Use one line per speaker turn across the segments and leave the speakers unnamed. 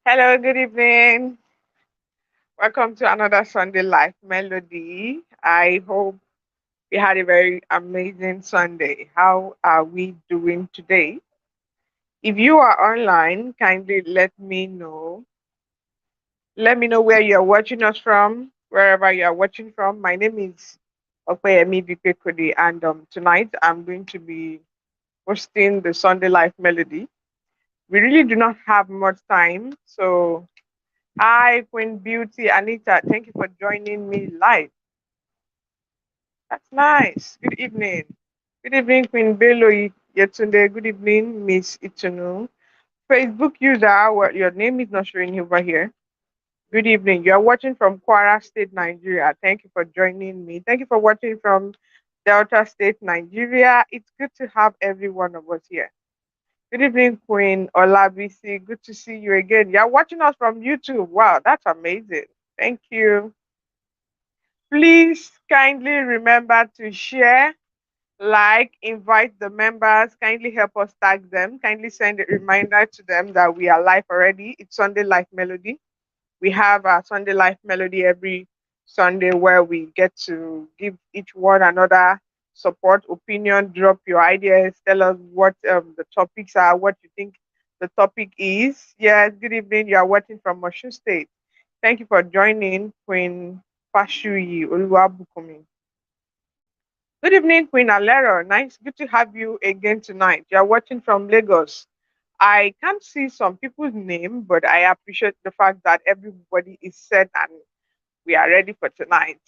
Hello, good evening. Welcome to another Sunday Life Melody. I hope we had a very amazing Sunday. How are we doing today? If you are online, kindly let me know. Let me know where you're watching us from, wherever you are watching from. My name is Opeyemi Bikekodi, and tonight I'm going to be hosting the Sunday Life Melody. We really do not have much time, so hi, Queen Beauty, Anita. Thank you for joining me live. That's nice. Good evening. Good evening, Queen Bello Yetunde. Good evening, Miss Itunu. Facebook user, well, your name is not showing over here. Good evening. You are watching from Kwara State, Nigeria. Thank you for joining me. Thank you for watching from Delta State, Nigeria. It's good to have every one of us here. Good evening, Queen Olabisi. Good to see you again. You're watching us from YouTube. Wow, that's amazing. Thank you. Please kindly remember to share, like, invite the members, kindly help us tag them, kindly send a reminder to them that we are live already. It's Sunday Life Melody. We have our Sunday Life Melody every Sunday where we get to give each one another support, opinion, drop your ideas, tell us what the topics are, what you think the topic is. Yes, good evening. You are watching from Moshu State. Thank you for joining, Queen Fashuyi Oluwabukumi. Good evening, Queen Alero. Nice, good to have you again tonight. You are watching from Lagos. I can't see some people's name, but I appreciate the fact that everybody is set and we are ready for tonight.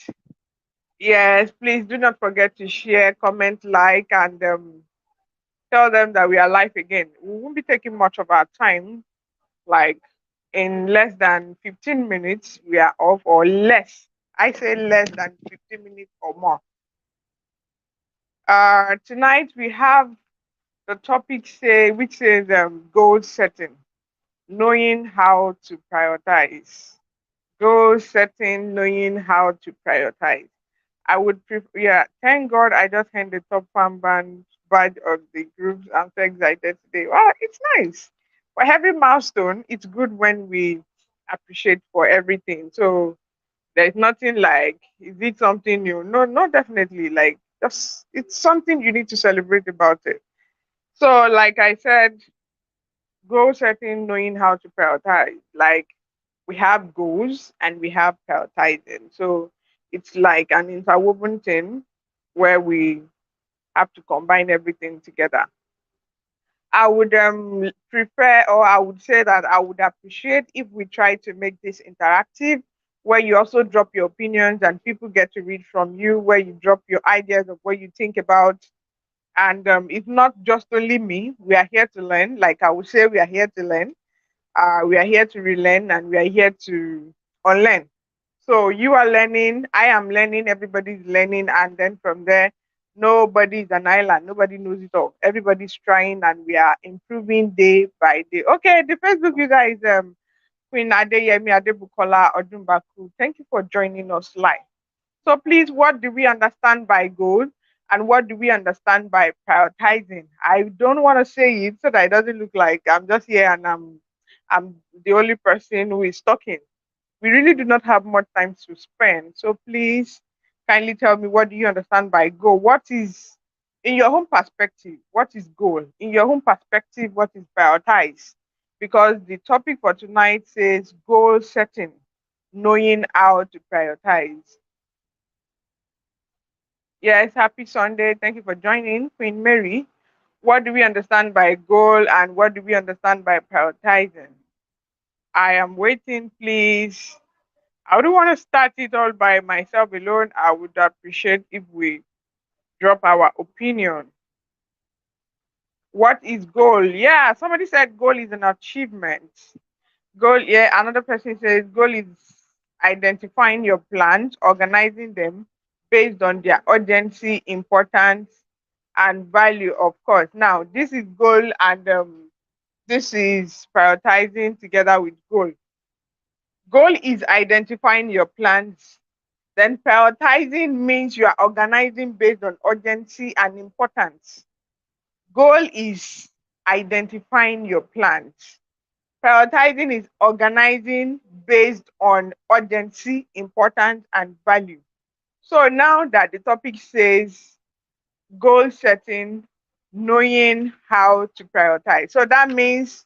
Yes, please do not forget to share, comment, like, and tell them that we are live again. We won't be taking much of our time, like in less than 15 minutes, we are off, or less. I say less than 15 minutes or more. Tonight we have the topic which says goal setting, knowing how to prioritize. Goal setting, knowing how to prioritize. I would prefer, yeah, thank God I just had the top fan band badge of the groups. I'm so excited today. Wow, it's nice. For every milestone, it's good when we appreciate for everything. So there's nothing like, is it something new? No, not definitely. Like, just it's something you need to celebrate about it. So, like I said, goal setting, knowing how to prioritize. Like, we have goals and we have prioritizing. So it's like an interwoven thing where we have to combine everything together. I would prefer, or I would say that I would appreciate if we try to make this interactive, where you also drop your opinions and people get to read from you, where you drop your ideas of what you think about. And it's not just only me, we are here to learn. Like I would say, we are here to learn. We are here to relearn and we are here to unlearn. So you are learning, I am learning, everybody's learning, and then from there, nobody's an island, nobody knows it all. Everybody's trying and we are improving day by day. Okay, the Facebook user is Queen Adeyemi Adebukola Odumbaku. Thank you for joining us live. So please, what do we understand by goal? And what do we understand by prioritizing? I don't want to say it so that it doesn't look like I'm just here and I'm the only person who is talking. We really do not have much time to spend. So please kindly tell me, what do you understand by goal? What is, in your own perspective, what is goal? In your own perspective, what is prioritize? Because the topic for tonight says goal setting, knowing how to prioritize. Yes, happy Sunday. Thank you for joining, Queen Mary. What do we understand by goal and what do we understand by prioritizing? I am waiting, please. I don't want to start it all by myself alone. I would appreciate if we drop our opinion. What is goal? Yeah, somebody said goal is an achievement. Goal, yeah, another person says goal is identifying your plans, organizing them based on their urgency, importance, and value, of course. Now, this is goal and this is prioritizing together with goal. Goal is identifying your plans. Then prioritizing means you are organizing based on urgency and importance. Goal is identifying your plans. Prioritizing is organizing based on urgency, importance, and value. So now that the topic says goal setting, knowing how to prioritize. So that means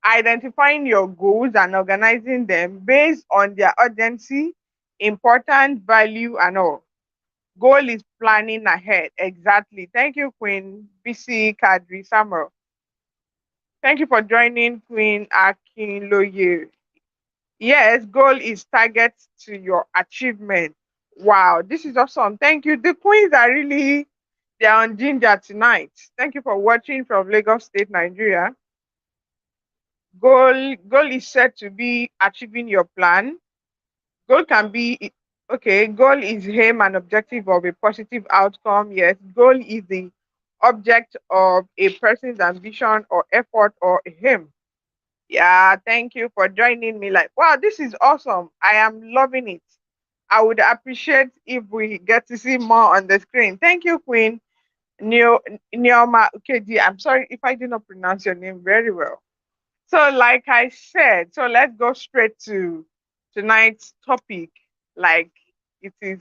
identifying your goals and organizing them based on their urgency, importance, value, and all. Goal is planning ahead. Exactly. Thank you, Queen BC Kadri Samuel. Thank you for joining, Queen Akinloye. Yes, goal is target to your achievement. Wow, this is awesome. Thank you. The queens are really they're on ginger tonight. Thank you for watching from Lagos State, Nigeria. Goal is set to be achieving your plan. Goal can be okay. Goal is aim and objective of a positive outcome. Yes, goal is the object of a person's ambition or effort or aim. Yeah, thank you for joining me. Like, wow, this is awesome. I am loving it. I would appreciate if we get to see more on the screen. Thank you, Queen Neoma Ukeji. I'm sorry if I did not pronounce your name very well. So, like I said, so let's go straight to tonight's topic. Like it is,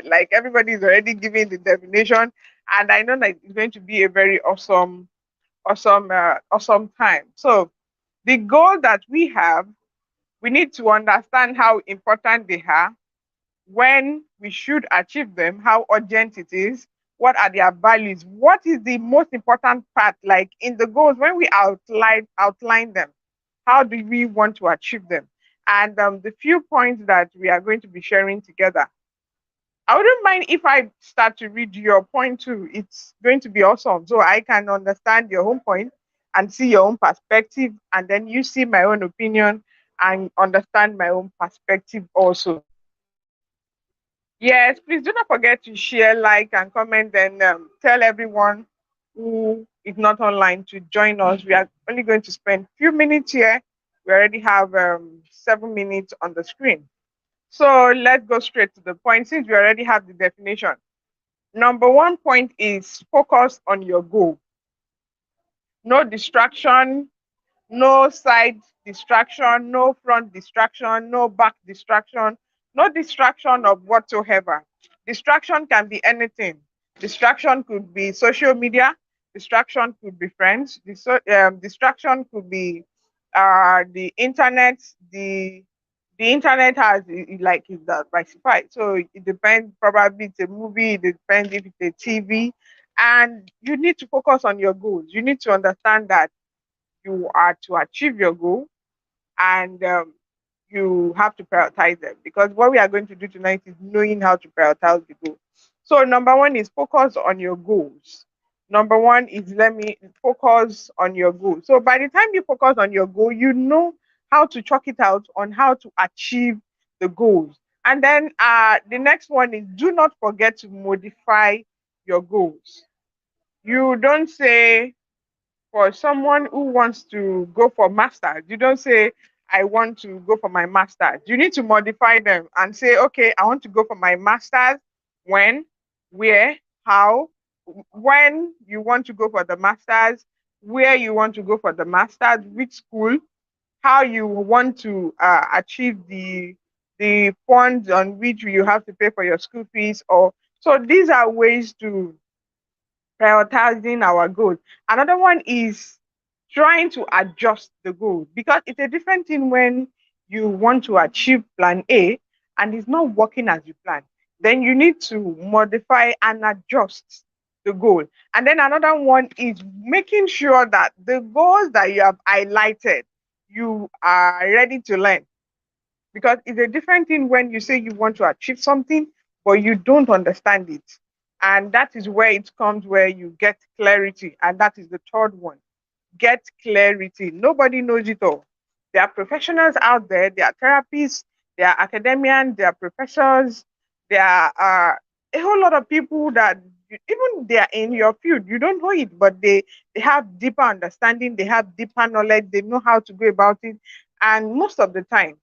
like everybody is already giving the definition, and I know that it's going to be a very awesome time. So, the goal that we have, we need to understand how important they are, when we should achieve them, how urgent it is, what are their values, what is the most important part, like in the goals, when we outline them, how do we want to achieve them? And the few points that we are going to be sharing together. I wouldn't mind if I start to read your point too. It's going to be awesome. So I can understand your own point and see your own perspective, and then you see my own opinion and understand my own perspective also. Yes, please do not forget to share, like, and comment, and tell everyone who is not online to join us. We are only going to spend few minutes here. We already have 7 minutes on the screen. So let's go straight to the point since we already have the definition. Number one point is focus on your goal. No distraction, no side distraction, no front distraction, no back distraction, no distraction of whatsoever. Distraction can be anything. Distraction could be social media, distraction could be friends, distraction could be the internet. The internet has like is diversified, so it depends. Probably it's a movie. It depends if it's a TV, and you need to focus on your goals. You need to understand that you are to achieve your goal, and you have to prioritize them, because what we are going to do tonight is knowing how to prioritize the goal. So number one is focus on your goals. Number one is let me focus on your goal. So by the time you focus on your goal, you know how to chalk it out on how to achieve the goals. And then the next one is do not forget to modify your goals. You don't say, for someone who wants to go for masters, you don't say, I want to go for my masters. You need to modify them and say, okay, I want to go for my masters. When, where, how, when you want to go for the masters, where you want to go for the masters, which school, how you want to achieve the funds on which you have to pay for your school fees. Or so these are ways to prioritizing our goals. Another one is trying to adjust the goal, because it's a different thing when you want to achieve plan A and it's not working as you plan. Then you need to modify and adjust the goal. And then another one is making sure that the goals that you have highlighted, you are ready to learn, because it's a different thing when you say you want to achieve something but you don't understand it, and that is where it comes, where you get clarity. And that is the third one: get clarity. Nobody knows it all. There are professionals out there, there are therapists, there are academians, there are professors, there are a whole lot of people that even they are in your field, you don't know it, but they have deeper understanding, they have deeper knowledge, they know how to go about it. And most of the time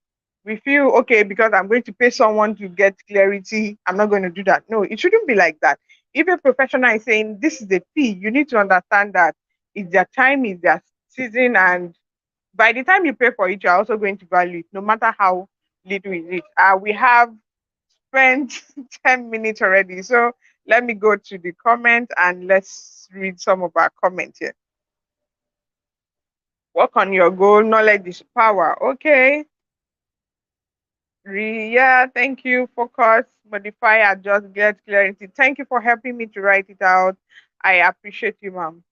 we feel, okay, because I'm going to pay someone to get clarity, I'm not going to do that. No, it shouldn't be like that. If a professional is saying this is the fee, you need to understand that it's their time, it's their season, and By the time you pay for it, you're also going to value it, no matter how little it is. We have spent 10 minutes already. So let me go to the comment and let's read some of our comments here. Work on your goal. Knowledge is power. Okay. Yeah, thank you. Focus, modify, adjust, get clarity. Thank you for helping me to write it out. I appreciate you, ma'am.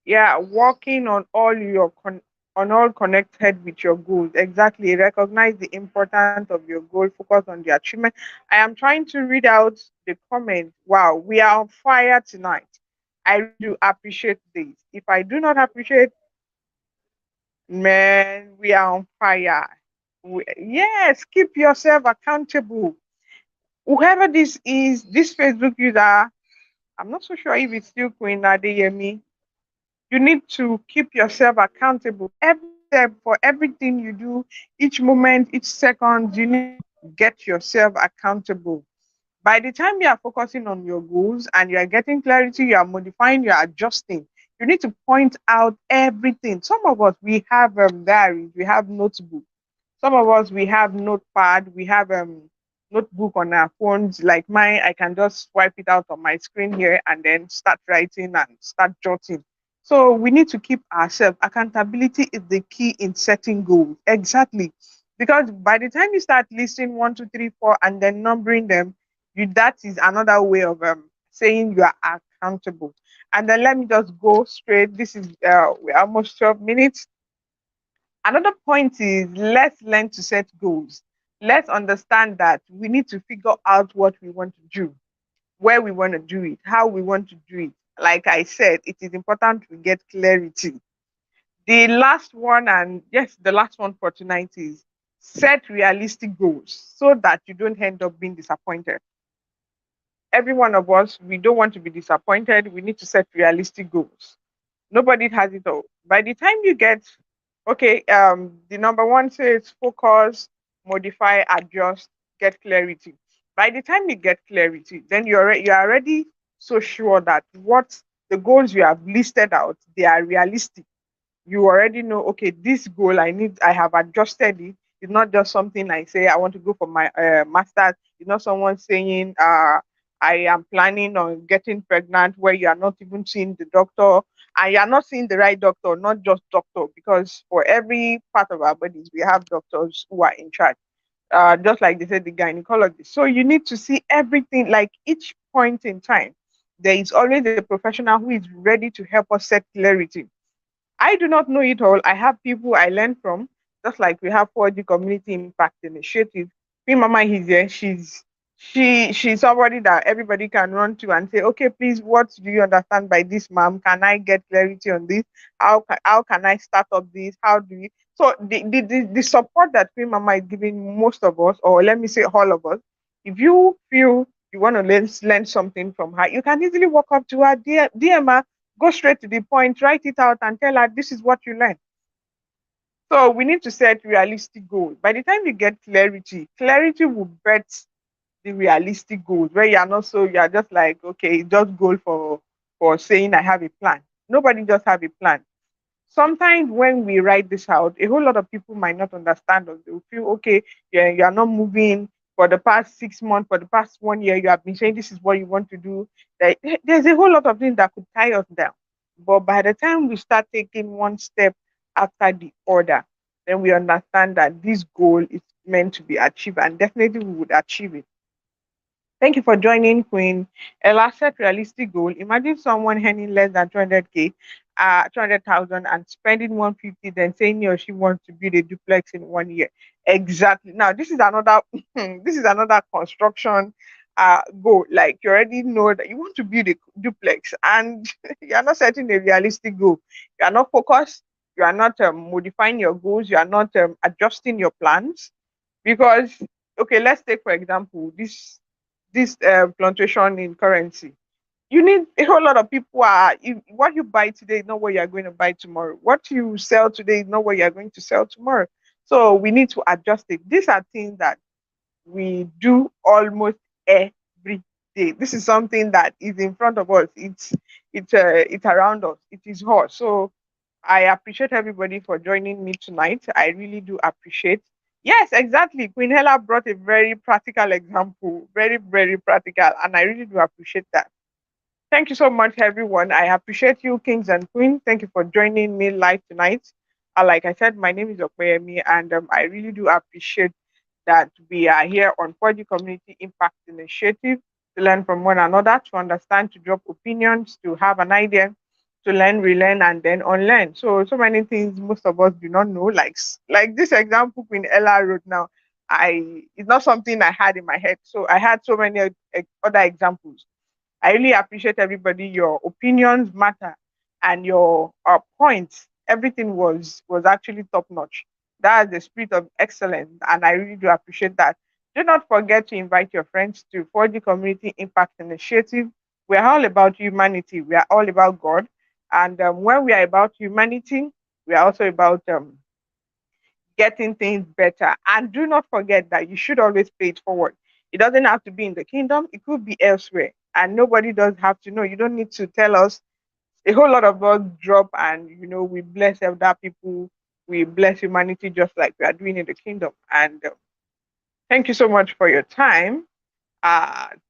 Yeah, working on on all connected with your goals. Exactly. Recognize the importance of your goal, focus on the achievement. I am trying to read out the comment. Wow, we are on fire tonight. I really do appreciate this. If I do not appreciate, man, we are on fire. Yes, keep yourself accountable. Whoever this is, this Facebook user, I'm not so sure if it's still Queen Adeyemi. You need to keep yourself accountable every step for everything you do, each moment, each second. You need to get yourself accountable. By the time you are focusing on your goals and you are getting clarity, you are modifying, you are adjusting. You need to point out everything. Some of us, we have diaries, we have notebooks. Some of us, we have notepad, we have notebook on our phones. Like mine, I can just swipe it out on my screen here and then start writing and start jotting. So we need to keep ourselves. Accountability is the key in setting goals. Exactly. Because by the time you start listing one, two, three, four, and then numbering them, that is another way of saying you are accountable. And then let me just go straight. This is we're almost 12 minutes. Another point is let's learn to set goals. Let's understand that we need to figure out what we want to do, where we want to do it, how we want to do it. Like I said, it is important to get clarity. The last one, and yes, the last one for tonight is set realistic goals so that you don't end up being disappointed. Every one of us, we don't want to be disappointed. We need to set realistic goals. Nobody has it all. By the time you get, okay, the number one says focus, modify, adjust, get clarity. By the time you get clarity, then you're already so sure that what the goals you have listed out, they are realistic. You already know, okay, this goal I have adjusted it. It's not just something I say I want to go for my master's. It's not someone saying I am planning on getting pregnant, where you are not even seeing the doctor, and you are not seeing the right doctor, not just doctor, because for every part of our bodies we have doctors who are in charge, just like they said, the gynecologist. So you need to see everything, like each point in time there is always a professional who is ready to help us set clarity. I do not know it all. I have people I learn from, just like we have 4G Community Impact Initiative. Queen Mama is here. She's somebody that everybody can run to and say, okay, please, what do you understand by this, ma'am? Can I get clarity on this? How can I start up this? How do you? So the support that Queen Mama is giving most of us, or let me say all of us, if you feel you want to learn something from her, you can easily walk up to her, DM her, go straight to the point, write it out, and tell her this is what you learned. So we need to set realistic goals. By the time you get clarity, clarity will bet the realistic goals where you are not so you are just like, okay, just goal for saying I have a plan. Nobody just have a plan. Sometimes when we write this out, a whole lot of people might not understand us. They will feel, okay, yeah, you are not moving for the past 6 months, for the past 1 year, you have been saying this is what you want to do. There's a whole lot of things that could tie us down. But by the time we start taking one step after the other, then we understand that this goal is meant to be achieved, and definitely we would achieve it. Thank you for joining, Queen. A set realistic goal. Imagine someone earning less than 200K, 200,000, and spending 150, then saying he or she wants to build a duplex in 1 year. Exactly. Now, this is another this is another construction goal. Like you already know that you want to build a duplex, and you are not setting a realistic goal. You are not focused. You are not modifying your goals. You are not adjusting your plans because okay, let's take for example this fluctuation in currency. You need a whole lot of people what you buy today is not what you are going to buy tomorrow. What you sell today is not what you are going to sell tomorrow. So we need to adjust it. These are things that we do almost every day. This is something that is in front of us. It's around us. It is hot. So I appreciate everybody for joining me tonight. I really do appreciate. Yes, exactly. Queen Hella brought a very practical example, very, very practical, and I really do appreciate that. Thank you so much, everyone. I appreciate you, kings and queens. Thank you for joining me live tonight. Like I said, my name is Okoyemi, and I really do appreciate that we are here on 4G Community Impact Initiative to learn from one another, to understand, to drop opinions, to have an idea, to learn, relearn, and then unlearn. So many things most of us do not know. Like this example Queen Ella wrote now, it's not something I had in my head. So I had so many other examples. I really appreciate everybody. Your opinions matter, and your points. Everything was actually top notch. That's the spirit of excellence, and I really do appreciate that. Do not forget to invite your friends to 4G Community Impact Initiative. We are all about humanity. We are all about God, and when we are about humanity, we are also about getting things better. And do not forget that you should always pay it forward. It doesn't have to be in the kingdom, it could be elsewhere. And nobody does have to know. You don't need to tell us. A whole lot of us drop and, we bless other people. We bless humanity just like we are doing in the kingdom. And thank you so much for your time.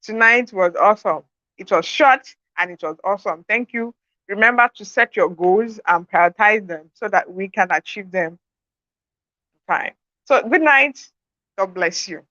Tonight was awesome. It was short and it was awesome. Thank you. Remember to set your goals and prioritize them so that we can achieve them. Fine. So good night. God bless you.